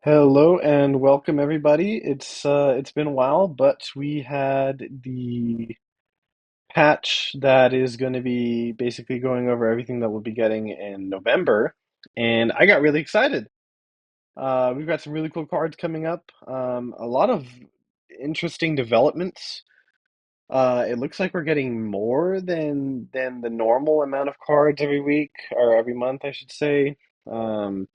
Hello and welcome everybody. It's been a while, but we had the patch that is going to be basically going over everything that we'll be getting in November, and I got really excited. We've got some really cool cards coming up. A lot of interesting developments. It looks like we're getting more than the normal amount of cards every week or every month, I should say. Um,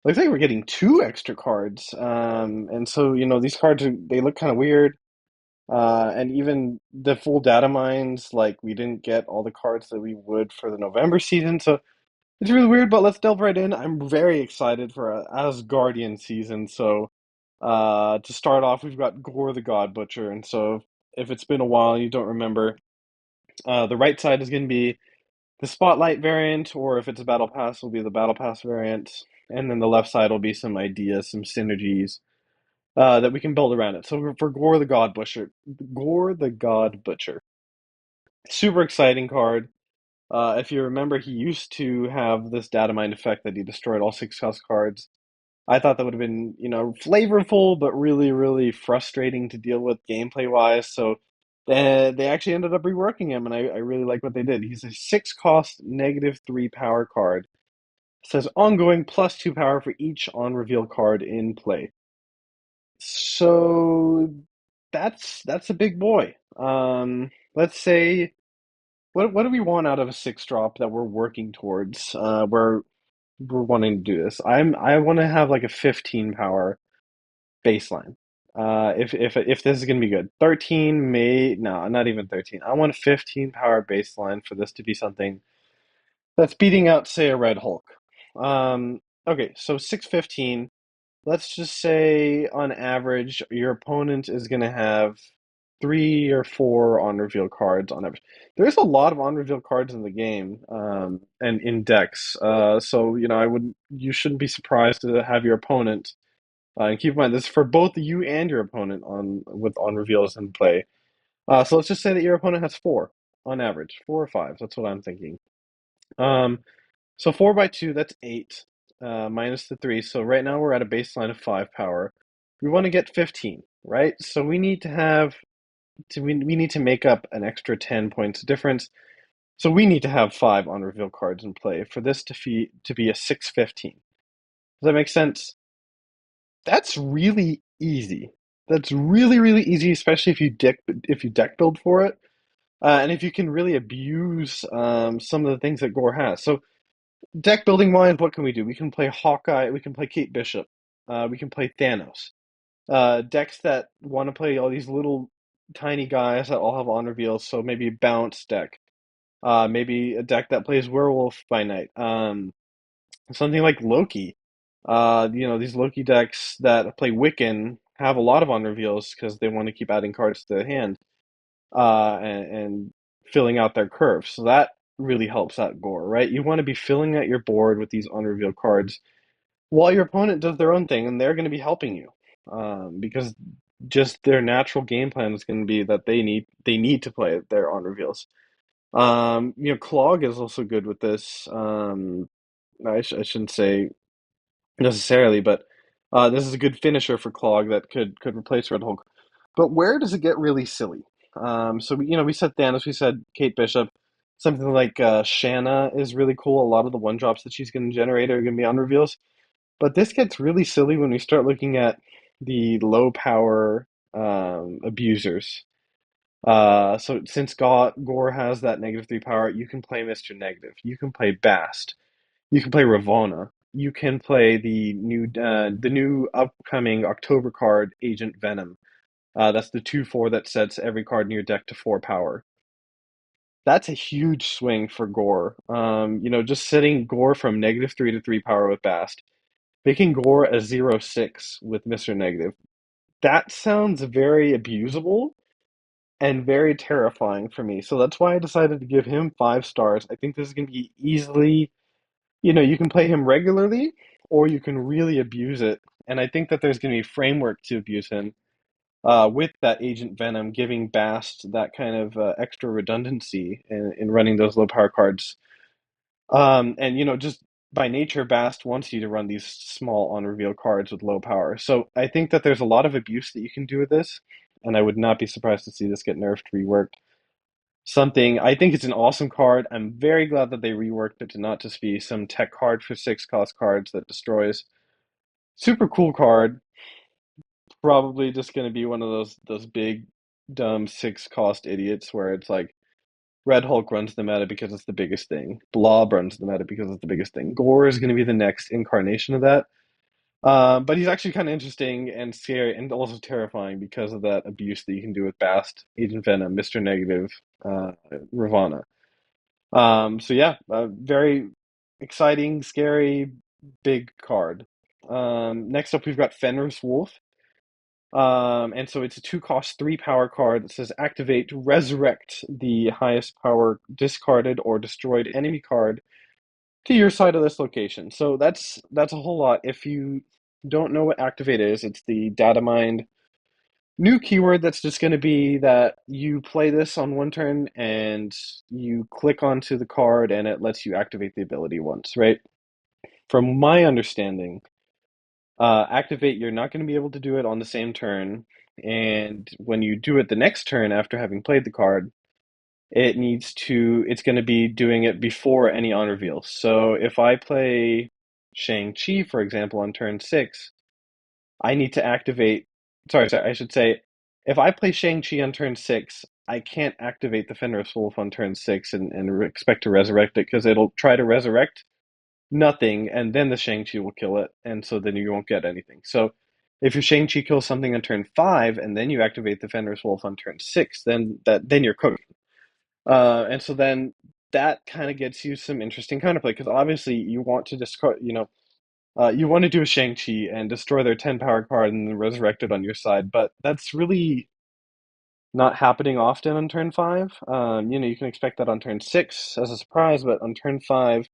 Looks like we're getting two extra cards. And so, these cards they look kind of weird. And even the full data mines, like we didn't get all the cards that we would for the November season. So it's really weird, but let's delve right in. I'm very excited for Asgardian season. So to start off, we've got Gore the God Butcher. And so if it's been a while and you don't remember, the right side is going to be the Spotlight variant, or if it's a Battle Pass, will be the Battle Pass variant. And then the left side will be some ideas, some synergies that we can build around it. So for Gore the God Butcher, super exciting card. If you remember, he used to have this data mine effect that he destroyed all six cost cards. I thought that would have been, flavorful, but really, really frustrating to deal with gameplay wise. So they actually ended up reworking him, and I really like what they did. He's a six cost, -3 power card. It says ongoing +2 power for each on reveal card in play. So that's a big boy. Let's say what do we want out of a six drop that we're working towards? We're wanting to do this. I want to have like a 15 power baseline. If this is gonna be good, 13 may no, not even 13. I want a 15 power baseline for this to be something that's beating out, say, a Red Hulk. Okay, so 615. Let's just say on average, your opponent is going to have three or four on reveal cards on average. There's a lot of on reveal cards in the game, and in decks. So you shouldn't be surprised to have your opponent. And keep in mind this is for both you and your opponent on with on reveals in play. So let's just say that your opponent has four on average, four or five. That's what I'm thinking. Um, so 4 by 2, that's 8, minus the 3. So right now we're at a baseline of 5 power. We want to get 15, right? So we need to have we need to make up an extra 10 points difference. So we need to have 5 on reveal cards in play for this to be a 615. Does that make sense? That's really easy. That's really, really easy, especially if you deck build for it, and if you can really abuse some of the things that Gore has. So deck building wise, what can we do? We can play Hawkeye, we can play Kate Bishop, we can play Thanos. Decks that want to play all these little tiny guys that all have on reveals, so maybe a bounce deck. Maybe a deck that plays Werewolf by Night. Something like Loki. These Loki decks that play Wiccan have a lot of on reveals because they want to keep adding cards to the hand and filling out their curve. So that really helps out Gore, right? You want to be filling out your board with these unrevealed cards while your opponent does their own thing, and they're going to be helping you because just their natural game plan is going to be that they need to play their on reveals. Clog is also good with this. I shouldn't say necessarily, but this is a good finisher for Clog that could replace Red Hulk. But where does it get really silly? So we said Thanos, we said Kate Bishop, something like Shanna is really cool. A lot of the one drops that she's going to generate are going to be on reveals. But this gets really silly when we start looking at the low power abusers. So since Gore has that -3 power, you can play Mr. Negative. You can play Bast. You can play Ravonna. You can play the new upcoming October card, Agent Venom. That's the 2/4 that sets every card in your deck to 4 power. That's a huge swing for Gore. Just setting Gore from -3 to 3 power with Bast, making Gore a 0/6 with Mr. Negative. That sounds very abusable and very terrifying for me. So that's why I decided to give him 5 stars. I think this is going to be easily, you can play him regularly or you can really abuse it. And I think that there's going to be framework to abuse him with that Agent Venom, giving Bast that kind of extra redundancy in running those low power cards. And just by nature, Bast wants you to run these small on reveal cards with low power. So I think that there's a lot of abuse that you can do with this, and I would not be surprised to see this get nerfed, reworked. Something I think it's an awesome card. I'm very glad that they reworked it to not just be some tech card for 6 cost cards that destroys. Super cool card. Probably just going to be one of those big dumb 6 cost idiots where it's like Red Hulk runs the meta because it's the biggest thing. Blob runs the meta because it's the biggest thing. Gore is going to be the next incarnation of that. But he's actually kind of interesting and scary and also terrifying because of that abuse that you can do with Bast, Agent Venom, Mr. Negative, Ravana. So yeah, very exciting, scary, big card. Next up, we've got Fenris Wolf. And so it's a 2 cost, 3 power card that says activate to resurrect the highest power discarded or destroyed enemy card to your side of this location. So that's a whole lot. If you don't know what activate is, it's the datamine new keyword that's just going to be that you play this on one turn and you click onto the card and it lets you activate the ability once, right? From my understanding, activate, you're not going to be able to do it on the same turn. And when you do it the next turn after having played the card, it's going to be doing it before any on reveal. So if I play Shang-Chi, for example, on turn 6, I need to activate. Sorry, I should say, if I play Shang-Chi on turn 6, I can't activate the Fenris Wolf on turn 6 and expect to resurrect it because it'll try to resurrect nothing, and then the Shang-Chi will kill it, and so then you won't get anything. So if your Shang-Chi kills something on turn 5, and then you activate the Fenris Wolf on turn 6, then you're cooking. And so then that kind of gets you some interesting counterplay because obviously you want to discard, you want to do a Shang-Chi and destroy their 10 power card and then resurrect it on your side, but that's really not happening often on turn 5. You can expect that on turn 6 as a surprise, but on turn 5,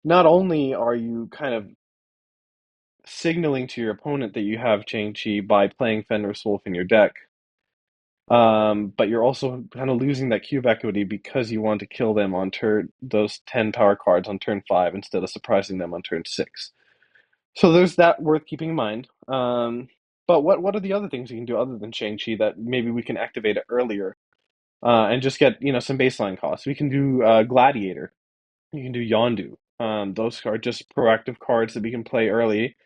not only are you kind of signaling to your opponent that you have Shang-Chi by playing Fenris Wolf in your deck, but you're also kind of losing that cube equity because you want to kill them on turn those 10 power cards on turn 5 instead of surprising them on turn 6. So there's that worth keeping in mind. But what are the other things you can do other than Shang-Chi that maybe we can activate it earlier and just get some baseline costs? We can do Gladiator. You can do Yondu. Those are just proactive cards that we can play early.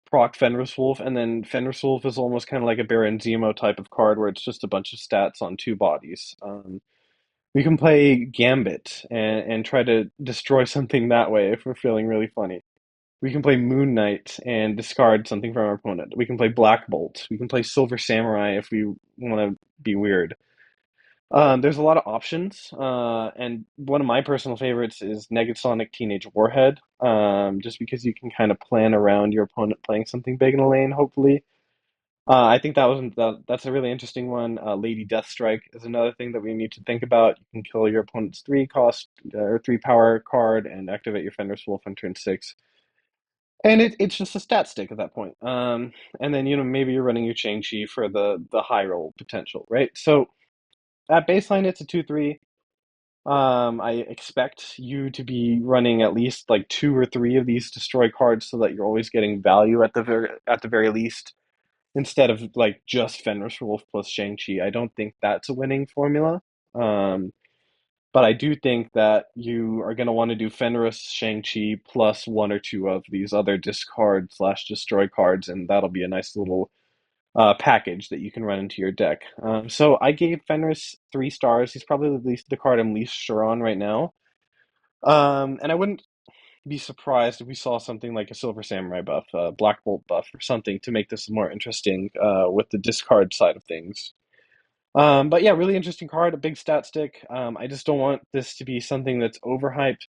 Proc Fenris Wolf, and then Fenris Wolf is almost kind of like a Baron Zemo type of card where it's just a bunch of stats on 2 bodies. We can play Gambit and try to destroy something that way if we're feeling really funny. We can play Moon Knight and discard something from our opponent. We can play Black Bolt. We can play Silver Samurai if we want to be weird. There's a lot of options, and one of my personal favorites is Negasonic Teenage Warhead, just because you can kind of plan around your opponent playing something big in a lane, hopefully. I think that's a really interesting one. Lady Deathstrike is another thing that we need to think about. You can kill your opponent's 3 cost or 3 power card and activate your Fenris Wolf on turn 6. And it's just a stat stick at that point. And then maybe you're running your Shang-Chi for the high roll potential, right? So at baseline, it's a 2-3. I expect you to be running at least like 2 or 3 of these destroy cards so that you're always getting value at the very least, instead of like just Fenris Wolf plus Shang-Chi. I don't think that's a winning formula. Um, but I do think that you are going to want to do Fenris, Shang-Chi plus 1 or 2 of these other discard slash destroy cards, and that'll be a nice little package that you can run into your deck. So I gave Fenris 3 stars. He's probably the card I'm least sure on right now. And I wouldn't be surprised if we saw something like a Silver Samurai buff, a Black Bolt buff, or something to make this more interesting with the discard side of things. But yeah, really interesting card, a big stat stick. I just don't want this to be something that's overhyped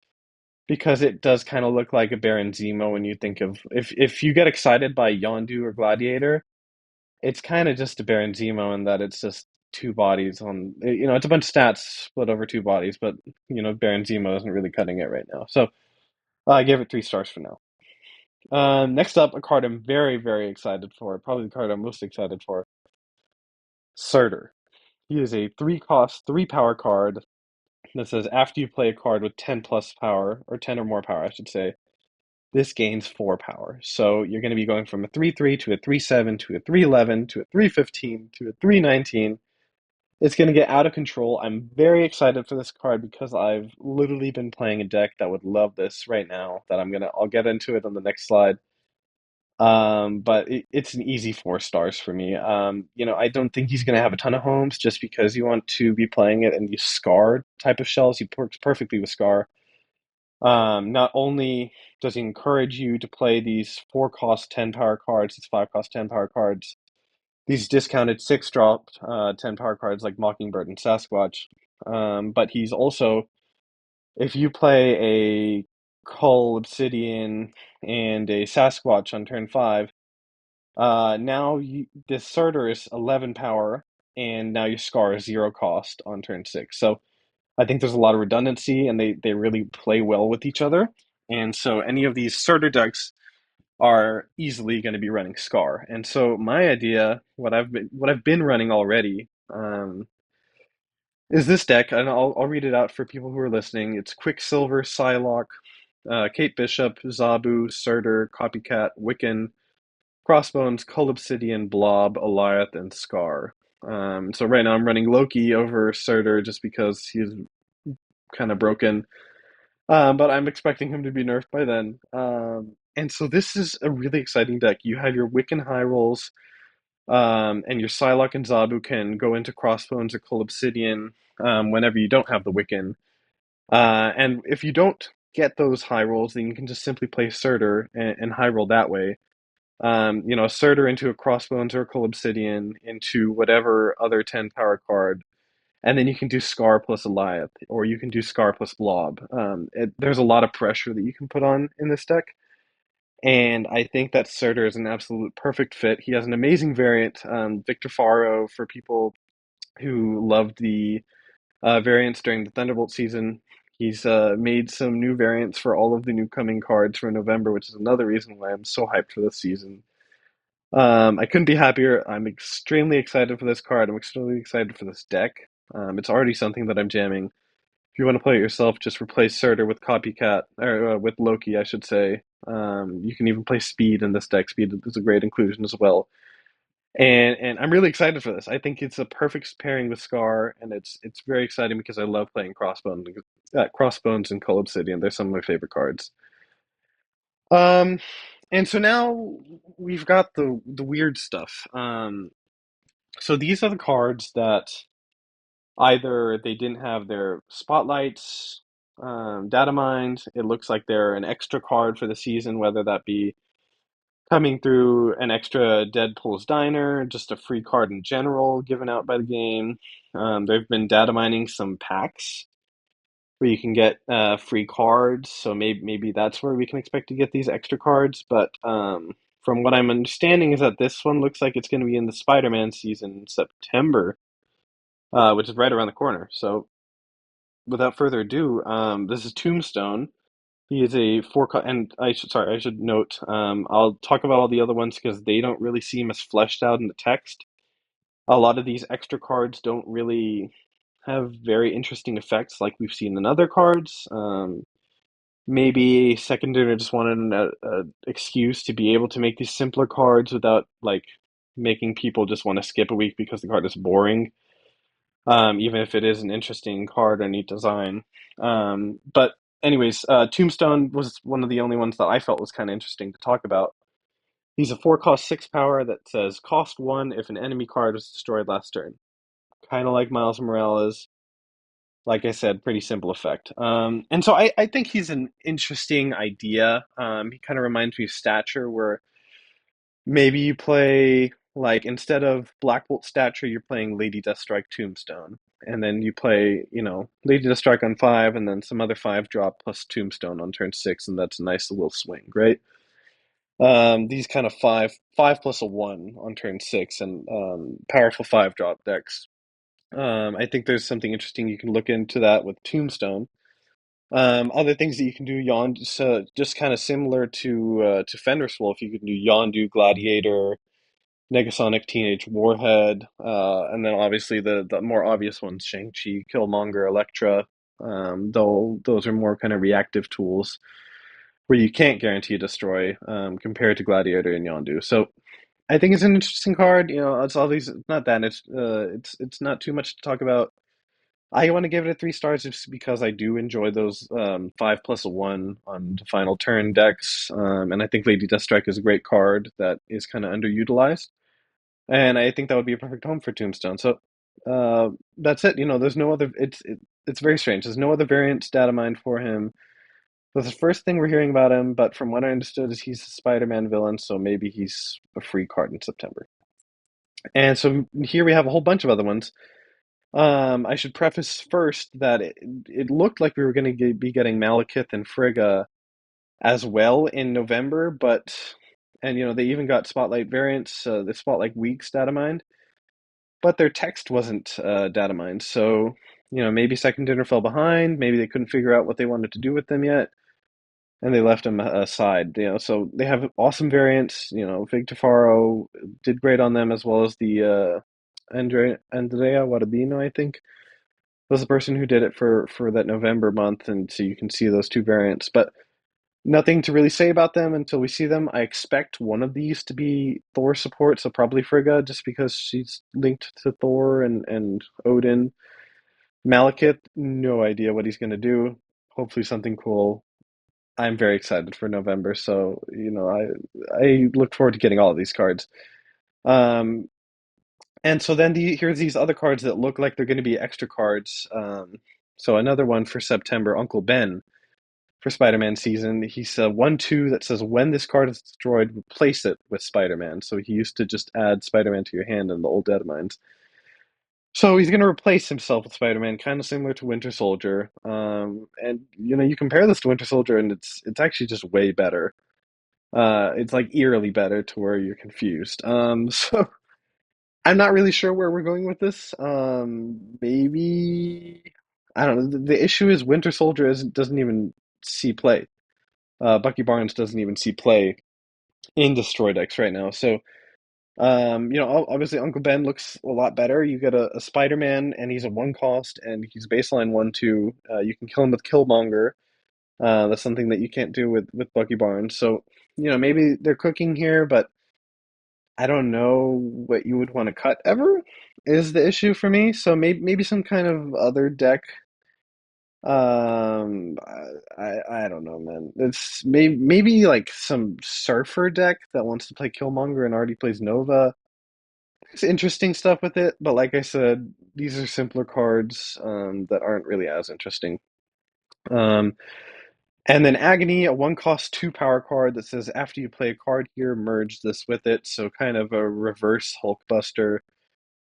because it does kind of look like a Baron Zemo when you think of if you get excited by Yondu or Gladiator, it's kind of just a Baron Zemo in that it's just 2 bodies on it's a bunch of stats split over 2 bodies, but Baron Zemo isn't really cutting it right now. So I gave it 3 stars for now. Next up, a card I'm very, very excited for, probably the card I'm most excited for, Surtur. He is a 3 cost, 3 power card that says after you play a card with 10 plus power, or 10 or more power, I should say, this gains 4 power. So you're going to be going from a 3-3 to a 3-7 to a 3-11 to a 3-15 to a 3-19. It's going to get out of control. I'm very excited for this card because I've literally been playing a deck that would love this right now that I'll get into it on the next slide. But it's an easy 4 stars for me. I don't think he's going to have a ton of homes just because you want to be playing it in these Scar type of shells. He works perfectly with Scar. Not only does he encourage you to play these 4 cost 10 power cards, these 5 cost 10 power cards, these discounted 6 drop 10 power cards like Mockingbird and Sasquatch. But he's also, if you play a Cull Obsidian and a Sasquatch on turn 5, now this Surtur is 11 power, and now your Scar is 0 cost on turn 6. So I think there's a lot of redundancy, and they really play well with each other. And so any of these Surtur decks are easily going to be running Scar. And so my idea, what I've been running already, is this deck, and I'll read it out for people who are listening. It's Quicksilver, Psylocke, Kate Bishop, Zabu, Surtur, Copycat, Wiccan, Crossbones, Cull Obsidian, Blob, Eliath, and Scar. So right now I'm running Loki over Surtur just because he's kind of broken. But I'm expecting him to be nerfed by then. And so this is a really exciting deck. You have your Wiccan high rolls, and your Psylocke and Zabu can go into Crossbones or Cull Obsidian whenever you don't have the Wiccan. And if you don't get those high rolls, then you can just simply play Surtur and high roll that way. Surtur into a Crossbones or a Cull Obsidian into whatever other 10 power card, and then you can do Scar plus Eliath, or you can do Scar plus Blob. There's a lot of pressure that you can put on in this deck, and I think that Surtur is an absolute perfect fit. He has an amazing variant, Victor Faro, for people who loved the variants during the Thunderbolt season. He's made some new variants for all of the new coming cards for November, which is another reason why I'm so hyped for this season. I couldn't be happier. I'm extremely excited for this card. I'm extremely excited for this deck. It's already something that I'm jamming. If you want to play it yourself, just replace Surtur with Copycat, or with Loki, I should say. You can even play Speed in this deck. Speed is a great inclusion as well. And I'm really excited for this. I think it's a perfect pairing with Scar, and it's very exciting because I love playing Crossbones and Cull Obsidian. They're some of my favorite cards. Um, and so now we've got the weird stuff. So these are the cards that either they didn't have their spotlights, data mined. It looks like they're an extra card for the season, whether that be coming through an extra Deadpool's Diner, just a free card in general given out by the game. They've been data mining some packs where you can get free cards, so maybe that's where we can expect to get these extra cards. But from what I'm understanding is that this one looks like it's going to be in the Spider-Man season in September, which is right around the corner. So without further ado, this is Tombstone. He is a and I should note, I'll talk about all the other ones because they don't really seem as fleshed out in the text. A lot of these extra cards don't really have very interesting effects like we've seen in other cards. Maybe Secondary just wanted an excuse to be able to make these simpler cards without like making people just want to skip a week because the card is boring, even if it is an interesting card or neat design. But anyways, Tombstone was one of the only ones that I felt was kind of interesting to talk about. He's a 4 cost 6 power that says cost 1 if an enemy card was destroyed last turn. Kind of like Miles Morales. Like I said, pretty simple effect. And so I think he's an interesting idea. He kind of reminds me of Stature, where maybe you play, like, instead of Black Bolt Stature, you're playing Lady Deathstrike Tombstone. And then you play, Lady Deathstrike on 5, and then some other 5 drop plus Tombstone on turn 6, and that's a nice little swing, right? These kind of 5 plus a 1 on turn 6, and powerful 5 drop decks. I think there's something interesting you can look into that with Tombstone. Other things that you can do, just kind of similar to Fenris Wolf, you can do Yondu, Gladiator, Negasonic, Teenage Warhead, and then obviously the more obvious ones, Shang-Chi, Killmonger, Elektra. Though those are more kind of reactive tools. where you can't guarantee a destroy compared to Gladiator and Yondu. So I think it's an interesting card. You know, it's all these. Not that it's not too much to talk about. I want to give it a 3 stars just because I do enjoy those 5+1 on the final turn decks, and I think Lady Deathstrike is a great card that is kind of underutilized, and I think that would be a perfect home for Tombstone. So uh, that's it. You know, there's no other. It's very strange. There's no other variant data mine for him. That's the first thing we're hearing about him, but from what I understood is he's a Spider-Man villain, so maybe he's a free card in September. And so here we have a whole bunch of other ones. I should preface first that it looked like we were going to be getting Malekith and Frigga as well in November, but and you know they even got Spotlight variants, the Spotlight Weeks data mined, but their text wasn't data mined. So you know maybe Second Dinner fell behind, maybe they couldn't figure out what they wanted to do with them yet, and they left them aside. You know, so they have awesome variants. You know, Victor Faro did great on them as well as the Andrea Guardino, I think was the person who did it for that November month, and so you can see those two variants. But nothing to really say about them until we see them. I expect one of these to be Thor support, so probably Frigga, just because she's linked to Thor and Odin. Malekith, no idea what he's going to do. Hopefully something cool. I'm very excited for November, so you know I look forward to getting all of these cards. Um, and so then here's these other cards that look like they're going to be extra cards. So another one for September, Uncle Ben for Spider-Man season. He's a 1/2 that says when this card is destroyed, replace it with Spider-Man. So he used to just add Spider-Man to your hand in the old Deadmines. So he's going to replace himself with Spider-Man, kind of similar to Winter Soldier. And you know, you compare this to Winter Soldier, and it's actually just way better. It's like eerily better to where you're confused. So I'm not really sure where we're going with this. Maybe I don't know. The issue is Winter Soldier doesn't even see play. Bucky Barnes doesn't even see play in Destroy decks right now. So, you know, obviously Uncle Ben looks a lot better. You get a Spider-Man, and he's a 1 cost, and he's baseline 1/2. You can kill him with Killmonger. That's something that you can't do with Bucky Barnes. So, you know, maybe they're cooking here, but I don't know what you would want to cut ever is the issue for me. So maybe some kind of other deck. I don't know, man. It's maybe like some Surfer deck that wants to play Killmonger and already plays Nova. It's interesting stuff with it, but like I said, these are simpler cards that aren't really as interesting. Um, and then Agony, a 1 cost 2 power card that says after you play a card here, merge this with it. So kind of a reverse Hulkbuster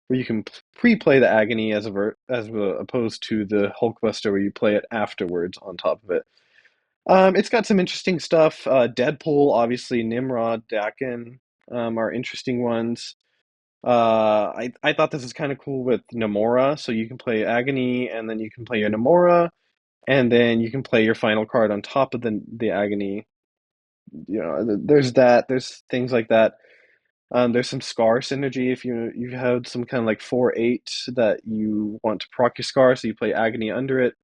where you can pre-play the Agony opposed to the Hulkbuster where you play it afterwards on top of it. It's got some interesting stuff. Deadpool, obviously, Nimrod, Dakin are interesting ones. I thought this was kind of cool with Namora, so you can play Agony, and then you can play your Namora, and then you can play your final card on top of the Agony. You know, there's that. There's things like that. There's some Scar synergy if you had some kind of like 4/8 that you want to proc your Scar, so you play Agony under it.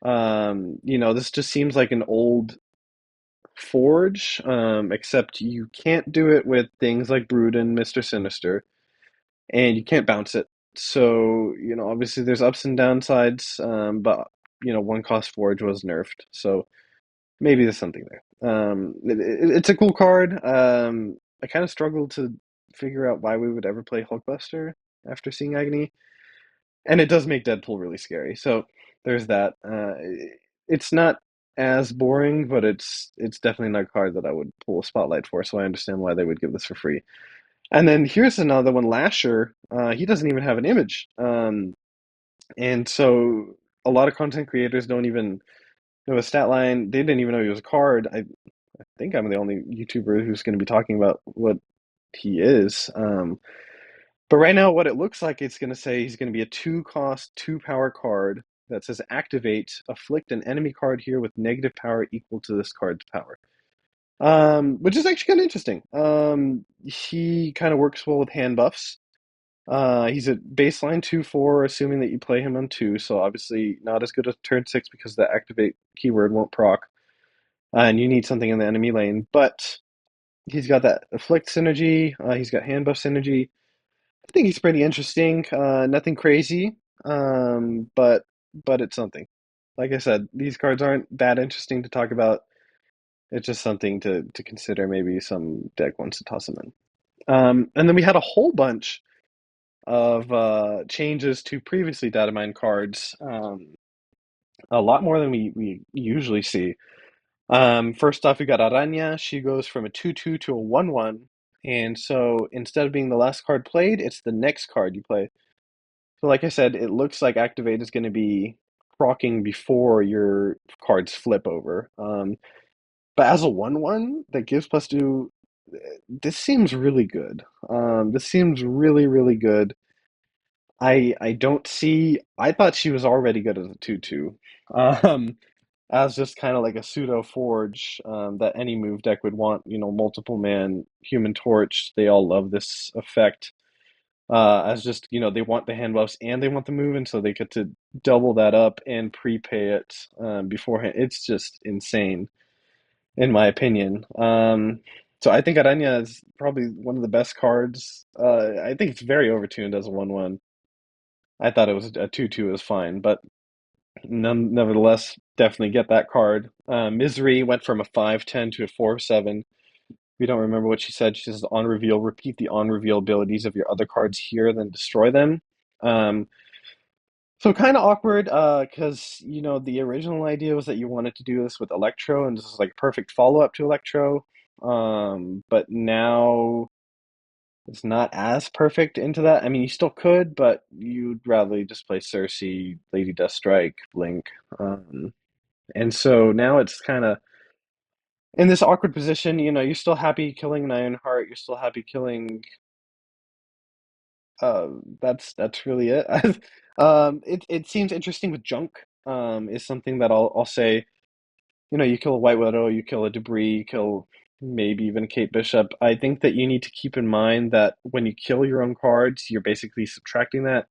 You know, this just seems like an old Forge, except you can't do it with things like Brood and Mr. Sinister, and you can't bounce it. So, you know, obviously there's ups and downsides, but, you know, 1 cost Forge was nerfed, so maybe there's something there. It's a cool card. I kind of struggled to figure out why we would ever play Hulkbuster after seeing Agony, and it does make Deadpool really scary. So there's that. It's not as boring, but it's definitely not a card that I would pull a spotlight for. So I understand why they would give this for free. And then here's another one, Lasher. He doesn't even have an image, and so a lot of content creators don't even know a stat line. They didn't even know he was a card. I think I'm the only YouTuber who's going to be talking about what he is. But right now, what it looks like it's going to say he's going to be a 2 cost, 2 power card that says activate, afflict an enemy card here with negative power equal to this card's power. Which is actually kind of interesting. He kind of works well with hand buffs. He's a baseline 2/4, assuming that you play him on 2, so obviously not as good as turn 6 because the activate keyword won't proc. and you need something in the enemy lane. But he's got that afflict synergy. He's got hand buff synergy. I think he's pretty interesting. Nothing crazy, but it's something. Like I said, these cards aren't that interesting to talk about. It's just something to consider. Maybe some deck wants to toss them in. And then we had a whole bunch of changes to previously datamine cards. A lot more than we usually see. First off, we got Araña. She goes from a 2/2 to a 1/1. And so instead of being the last card played, it's the next card you play. So, like I said, it looks like Activate is going to be proccing before your cards flip over. But as a 1/1 that gives +2, this seems really good. This seems really, really good. I don't see. I thought she was already good as a 2/2. Um, as just kind of like a pseudo forge that any move deck would want. Multiple man, Human Torch. They all love this effect. As just they want the hand buffs and they want the move, and so they get to double that up and prepay it beforehand. It's just insane, in my opinion. So I think Araña is probably one of the best cards. I think it's very overtuned as a 1/1. I thought it was a 2/2 is fine, but nevertheless, definitely get that card. Misery went from a 5/10 to a 4/7. We don't remember what she said. She says on reveal, repeat the on reveal abilities of your other cards here, then destroy them. Um, so kind of awkward, because the original idea was that you wanted to do this with Electro, and this is like perfect follow up to Electro. But now it's not as perfect into that. I mean, you still could, but you'd rather just play Cersei, Lady Deathstrike, Blink. And so now it's kind of in this awkward position. You're still happy killing an Ironheart. You're still happy killing. Uh, that's really it. It seems interesting with junk. Is something that I'll say. You kill a White Widow, you kill a Debris, you kill maybe even a Kate Bishop. I think that you need to keep in mind that when you kill your own cards, you're basically subtracting that.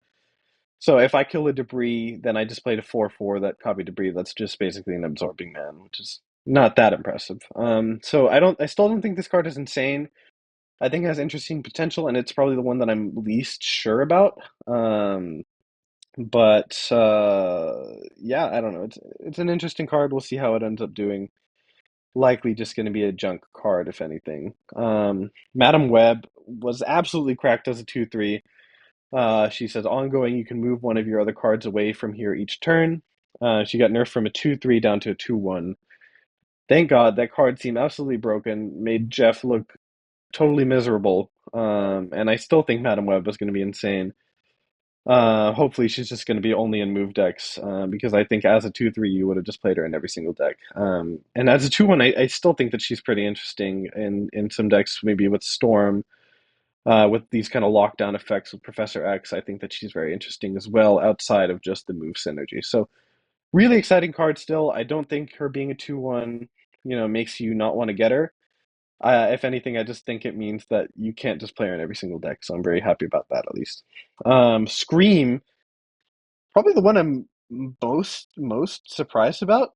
So if I kill a Debris, then I just played a 4/4 that copy Debris. That's just basically an absorbing man, which is not that impressive. So I still don't think this card is insane. I think it has interesting potential, and it's probably the one that I'm least sure about. But yeah, I don't know. It's an interesting card. We'll see how it ends up doing. Likely just going to be a junk card, if anything. Madam Web was absolutely cracked as a 2/3. She says ongoing, you can move one of your other cards away from here each turn. She got nerfed from a 2/3 down to a 2/1. Thank God that card seemed absolutely broken, made Jeff look totally miserable. And I still think Madam Web is going to be insane. Hopefully she's just going to be only in move decks, because I think as a 2/3 you would have just played her in every single deck. And as a 2/1, I still think that she's pretty interesting in some decks, maybe with Storm, with these kind of lockdown effects with Professor X. I think that she's very interesting as well, outside of just the move synergy. So really exciting card still. I don't think her being a 2/1, makes you not want to get her. If anything, I just think it means that you can't just play her in every single deck. So I'm very happy about that, at least. Scream, probably the one I'm most surprised about.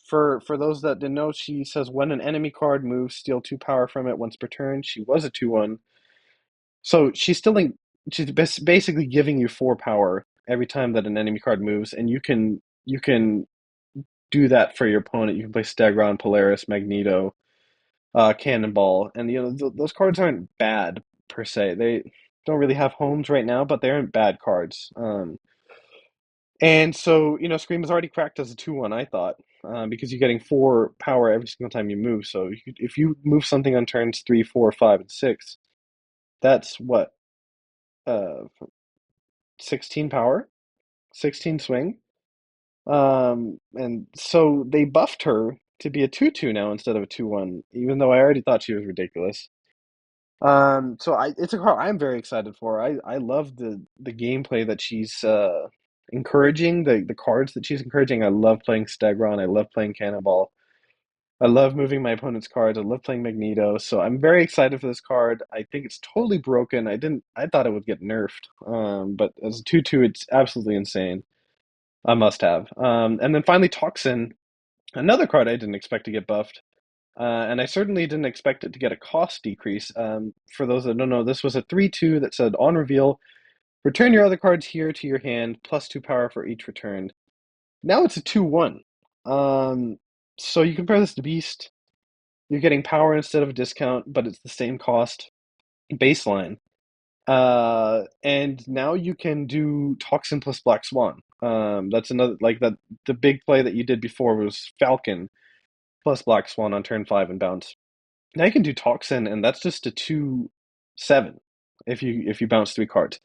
For those that didn't know, she says when an enemy card moves, steal 2 power from it once per turn. She was a 2/1, so she's basically giving you 4 power every time that an enemy card moves, and you can do that for your opponent. You can play Stegron, Polaris, Magneto, Cannonball, and those cards aren't bad per se. They don't really have homes right now, but they aren't bad cards. And so, Scream is already cracked as a 2/1, I thought, because you're getting 4 power every single time you move. So if you move something on turns 3, 4, 5, and 6, that's what, 16 power, 16 swing. And so they buffed her to be a 2/2 now instead of a 2/1, even though I already thought she was ridiculous. So it's a card I'm very excited for. I love the gameplay that she's encouraging, the cards that she's encouraging. I love playing Stegron. I love playing Cannonball. I love moving my opponent's cards. I love playing Magneto. So I'm very excited for this card. I think it's totally broken. I thought it would get nerfed. But as a 2/2, it's absolutely insane. A must have. And then finally Toxin. Another card I didn't expect to get buffed, and I certainly didn't expect it to get a cost decrease. For those that don't know, this was a 3/2 that said on reveal, return your other cards here to your hand, +2 power for each returned. Now it's a 2/1. Um, so you compare this to Beast, you're getting power instead of a discount, but it's the same cost baseline. And now you can do Toxin plus Black Swan. That's another like that. The big play that you did before was Falcon plus Black Swan on turn 5 and bounce. Now you can do Toxin, and that's just a 2/7 if you bounce 3 cards.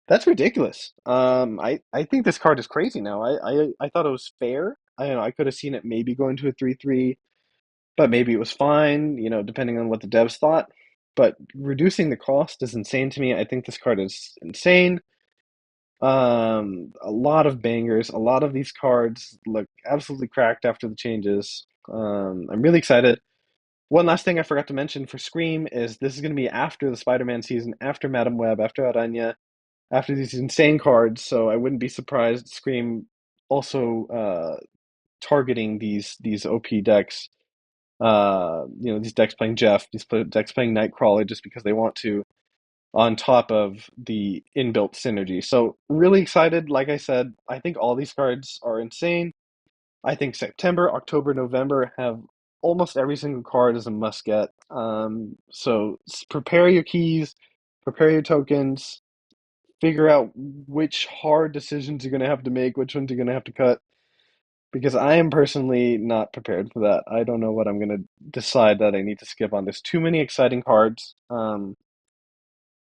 That's ridiculous. I think this card is crazy now. I thought it was fair. I don't know, I could have seen it maybe going to a 3/3, but maybe it was fine, depending on what the devs thought. But reducing the cost is insane to me. I think this card is insane. A lot of bangers. A lot of these cards look absolutely cracked after the changes. I'm really excited. One last thing I forgot to mention for Scream is this is going to be after the Spider-Man season, after Madam Web, after Aranya, after these insane cards. So I wouldn't be surprised Scream also targeting these OP decks. These decks playing Jeff, these decks playing Nightcrawler just because they want to, on top of the inbuilt synergy. So really excited. Like I said, I think all these cards are insane. I think September, October, November have almost every single card is a must get. So prepare your keys, prepare your tokens, figure out which hard decisions you're going to have to make, which ones you're going to have to cut. Because I am personally not prepared for that. I don't know what I'm going to decide that I need to skip on. There's too many exciting cards.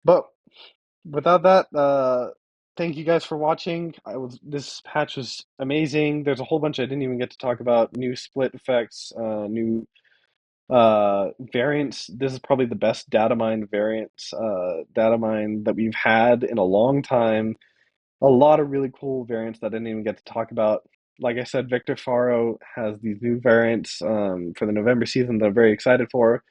But without that, thank you guys for watching. This patch was amazing. There's a whole bunch I didn't even get to talk about. New split effects, new variants. This is probably the best datamine variants, datamine that we've had in a long time. A lot of really cool variants that I didn't even get to talk about. Like I said, Victor Faro has these new variants for the November season that I'm very excited for.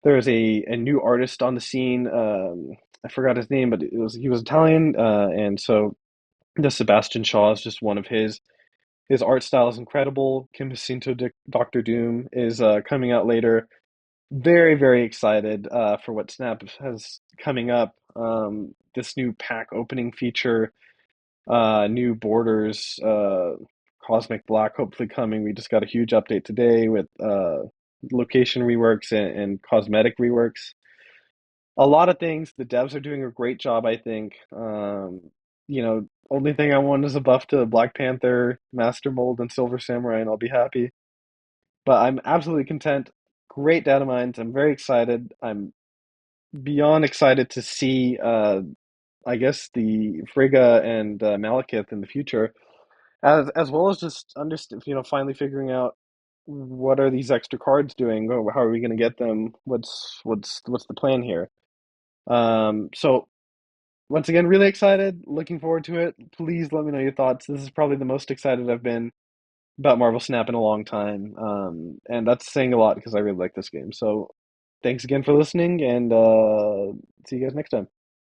There's a new artist on the scene. I forgot his name, but he was Italian, and so the Sebastian Shaw is just one of his. His art style is incredible. Kim Jacinto Doctor Doom is coming out later. Very, very excited for what Snap has coming up. This new pack opening feature, new borders, Cosmic Black hopefully coming. We just got a huge update today with location reworks and cosmetic reworks. A lot of things. The devs are doing a great job, I think. Only thing I want is a buff to Black Panther, Master Mold, and Silver Samurai, and I'll be happy. But I'm absolutely content. Great data mines. I'm very excited. I'm beyond excited to see, I guess, the Frigga and Malekith in the future, as well as just understand, finally figuring out what are these extra cards doing, or how are we going to get them? What's the plan here? So once again, really excited, looking forward to it. Please let me know your thoughts. This is probably the most excited I've been about Marvel Snap in a long time. And that's saying a lot because I really like this game. So thanks again for listening, and see you guys next time.